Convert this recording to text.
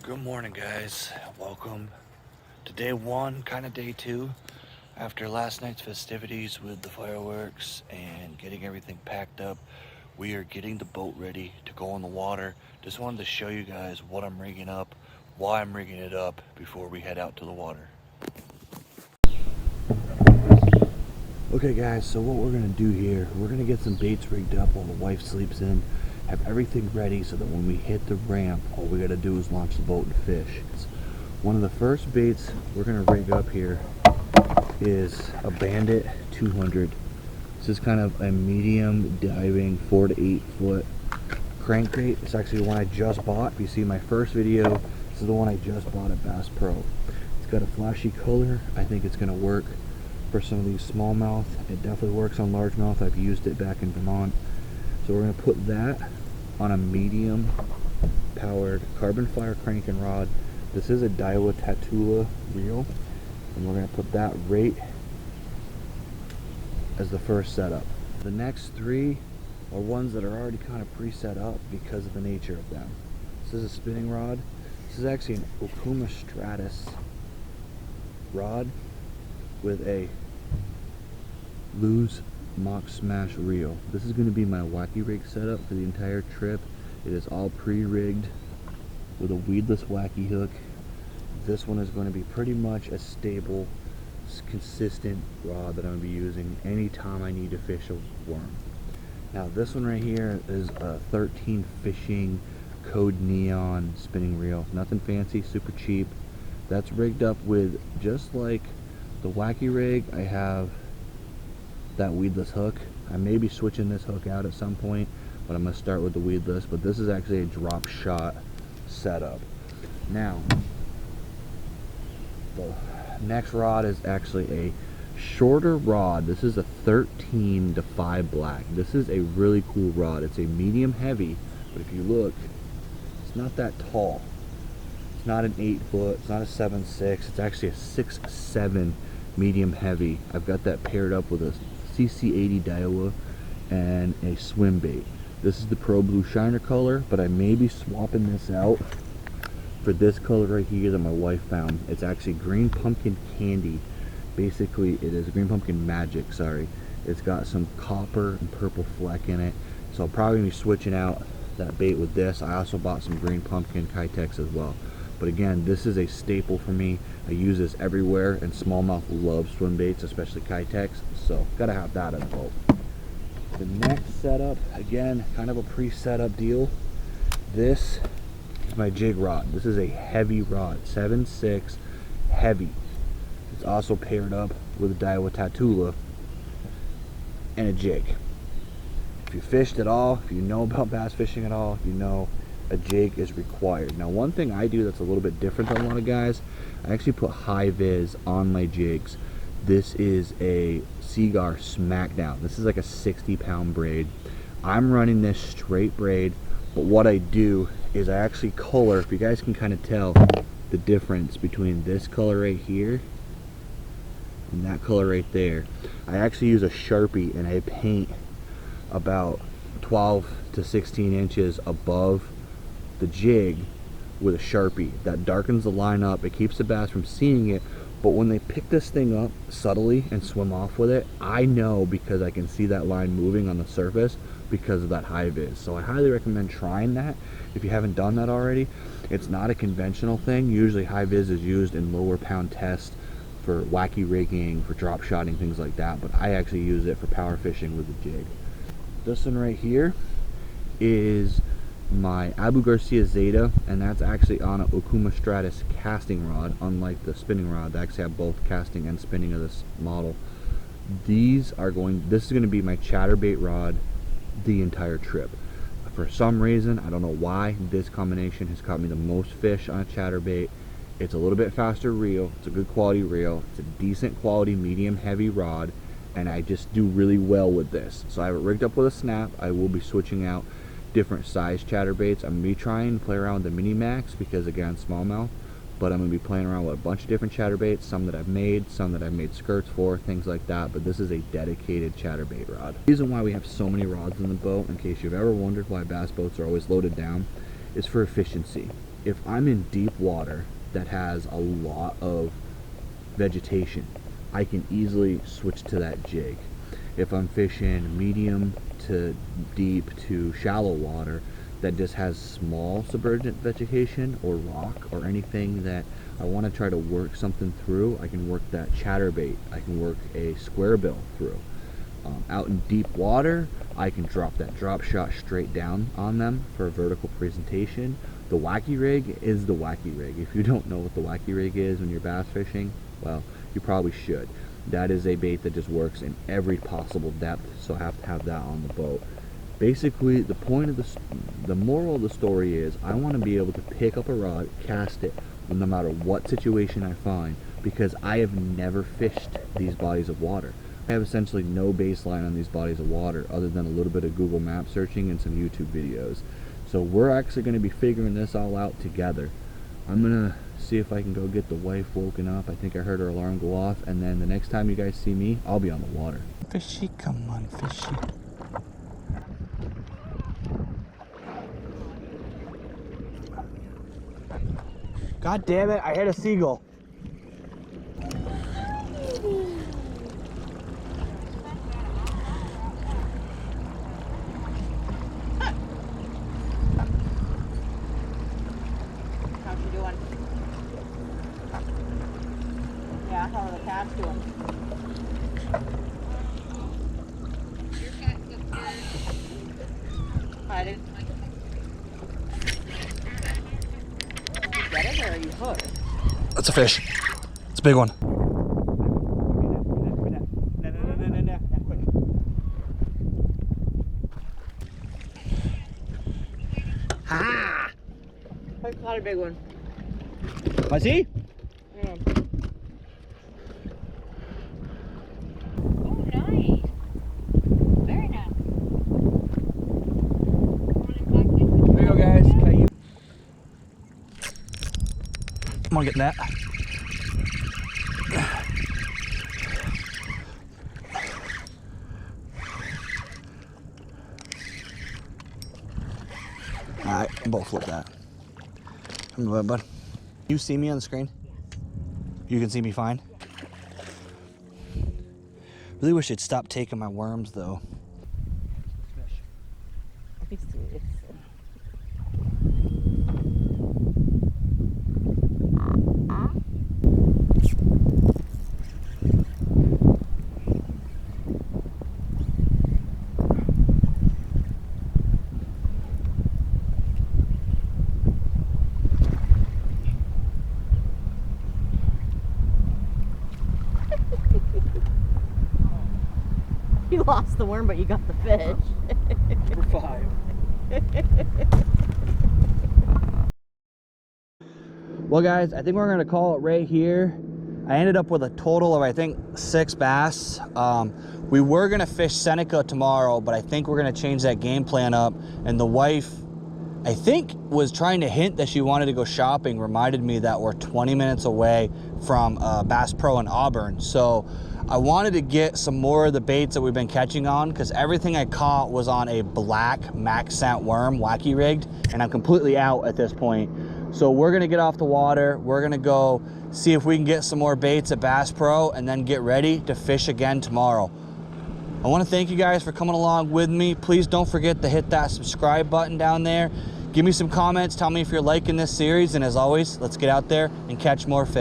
Good morning, guys. Welcome to day one, kind of day two. After last night's festivities with the fireworks and getting everything packed up, we are getting the boat ready to go on the water. Just wanted to show you guys what I'm rigging up, why I'm rigging it up before we head out to the water. Okay guys, so what we're going to do here, we're going to get some baits rigged up while the wife sleeps in, have everything ready so that when we hit the ramp, all we got to do is launch the boat and fish. One of the first baits we're going to rig up here is a Bandit 200. This is kind of a medium diving 4 to 8 foot crankbait. It's actually the one I just bought. If you see my first video, this is the one I just bought at Bass Pro. It's got a flashy color. I think it's going to work for some of these smallmouth. It definitely works on largemouth. I've used it back in Vermont. So we're going to put that on a medium powered carbon fire cranking rod. This is a Cayuga Tatula reel, and we're going to put that right as the first setup. The next three are ones that are already kind of pre-set up because of the nature of them. This is a spinning rod. This is actually an Okuma Stratus rod with a Lew's Mock Smash reel. This is going to be my wacky rig setup for the entire trip. It is all pre-rigged with a weedless wacky hook. This one is going to be pretty much a stable, consistent rod that I'm going to be using anytime I need to fish a worm. Now this one right here is a 13 Fishing Code Neon spinning reel. Nothing fancy, super cheap. That's rigged up with, just like the wacky rig, I have that weedless hook. I may be switching this hook out at some point, but I'm going to start with the weedless. But this is actually a drop shot setup. Now, the next rod is actually a shorter rod. This is a 13 to 5 black. This is a really cool rod. It's a medium heavy, but if you look, it's not that tall. It's not an 8 foot, it's not a 7.6, it's actually a 6.7 medium heavy. I've got that paired up with a CC80 Daiwa and a swim bait. This is the Pro Blue Shiner color, but I may be swapping this out for this color right here that my wife found. It's actually Green Pumpkin Candy. Basically, it is Green Pumpkin Magic, sorry. It's got some copper and purple fleck in it. So I'll probably be switching out that bait with this. I also bought some Green Pumpkin Kitex as well. But again, this is a staple for me. I use this everywhere, and smallmouth love swim baits, especially Kitex, so gotta have that in the boat. The next setup, again, kind of a pre-setup deal. This is my jig rod. This is a heavy rod, 7.6 heavy. It's also paired up with a Cayuga Tatula and a jig. If you fished at all, if you know about bass fishing at all, you know a jig is required. Now, one thing I do that's a little bit different than a lot of guys, I actually put high vis on my jigs. This is a Seagar Smackdown. This is like a 60-pound braid. I'm running this straight braid, but what I do is I actually color, if you guys can kind of tell the difference between this color right here and that color right there. I actually use a Sharpie and I paint about 12 to 16 inches above the jig with a Sharpie. That darkens the line up, it keeps the bass from seeing it, but when they pick this thing up subtly and swim off with it, I know because I can see that line moving on the surface because of that high vis. So I highly recommend trying that if you haven't done that already. It's not a conventional thing. Usually high vis is used in lower pound tests for wacky rigging, for drop shotting, things like that, but I actually use it for power fishing with the jig. This one right here is my Abu Garcia Zeta, and that's actually on a Okuma Stratus casting rod, unlike the spinning rod. They actually have both casting and spinning of this model. This is going to be my chatterbait rod the entire trip. For some reason, I don't know why, this combination has caught me the most fish on a chatterbait. It's a little bit faster reel, it's a good quality reel, it's a decent quality medium heavy rod, and I just do really well with this. So I have it rigged up with a snap. I will be switching out different size chatterbaits. I'm going to be trying to play around with the Mini Max because, again, smallmouth, but I'm going to be playing around with a bunch of different chatterbaits, some that I've made, some that I've made skirts for, things like that, but this is a dedicated chatterbait rod. The reason why we have so many rods in the boat, in case you've ever wondered why bass boats are always loaded down, is for efficiency. If I'm in deep water that has a lot of vegetation, I can easily switch to that jig. If I'm fishing medium to deep to shallow water that just has small submergent vegetation or rock or anything that I want to try to work something through, I can work that chatterbait, I can work a square bill through. Out in deep water, I can drop that drop shot straight down on them for a vertical presentation. The wacky rig is the wacky rig. If you don't know what the wacky rig is when you're bass fishing, well, you probably should. That is a bait that just works in every possible depth, so I have to have that on the boat. Basically, the point of the moral of the story is I want to be able to pick up a rod, cast it, no matter what situation I find, because I have never fished these bodies of water. I have essentially no baseline on these bodies of water other than a little bit of Google Map searching and some YouTube videos. So we're actually going to be figuring this all out together. I'm going to see if I can go get the wife woken up. I think I heard her alarm go off, and then the next time you guys see me, I'll be on the water. Fishy, come on, fishy. God damn it, I hit a seagull. How's she doing? Yeah, how are the cats doing? Hiding. Did you get it or are you hooked? That's a fish. It's a big one. Ah! I caught a big one. I see? Yeah. Oh, nice. Very nice. There you go, guys. Cayuga. Come on, get that. All right, both flip that. Come on, bud. You see me on the screen? You can see me fine? Really wish they'd stop taking my worms, though. You lost the worm, but you got the fish. Number 5. Well, guys, I think we're gonna call it right here. I ended up with a total of, I think, 6 bass. We were gonna fish Seneca tomorrow, but I think we're gonna change that game plan up. And the wife, I think, was trying to hint that she wanted to go shopping, reminded me that we're 20 minutes away from Bass Pro in Auburn. So I wanted to get some more of the baits that we've been catching on, because everything I caught was on a black max scent worm, wacky rigged, and I'm completely out at this point. So we're gonna get off the water. We're gonna go see if we can get some more baits at Bass Pro and then get ready to fish again tomorrow. I wanna thank you guys for coming along with me. Please don't forget to hit that subscribe button down there. Give me some comments, tell me if you're liking this series, and as always, let's get out there and catch more fish.